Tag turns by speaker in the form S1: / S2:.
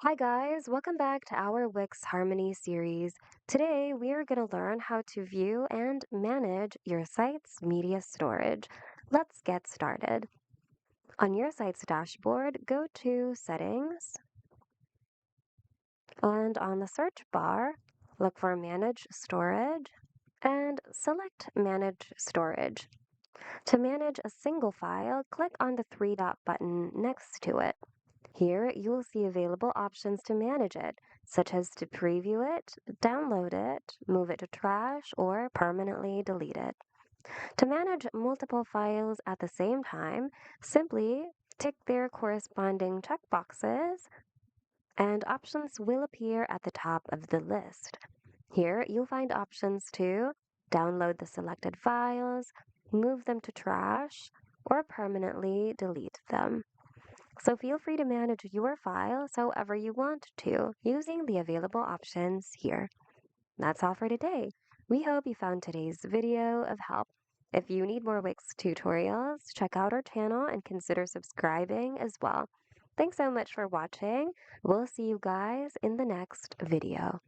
S1: Hi guys, welcome back to our Wix Harmony series. Today we are going to learn how to view and manage your site's media storage. Let's get started. On your site's dashboard, go to Settings, and on the search bar, look for Manage Storage and select Manage Storage. To manage a single file, click on the three-dot button next to it. Here, you will see available options to manage it, such as to preview it, download it, move it to trash, or permanently delete it. To manage multiple files at the same time, simply tick their corresponding checkboxes, and options will appear at the top of the list. Here, you'll find options to download the selected files, move them to trash, or permanently delete them. So feel free to manage your files however you want to using the available options here. That's all for today. We hope you found today's video of help. If you need more Wix tutorials, check out our channel and consider subscribing as well. Thanks so much for watching. We'll see you guys in the next video.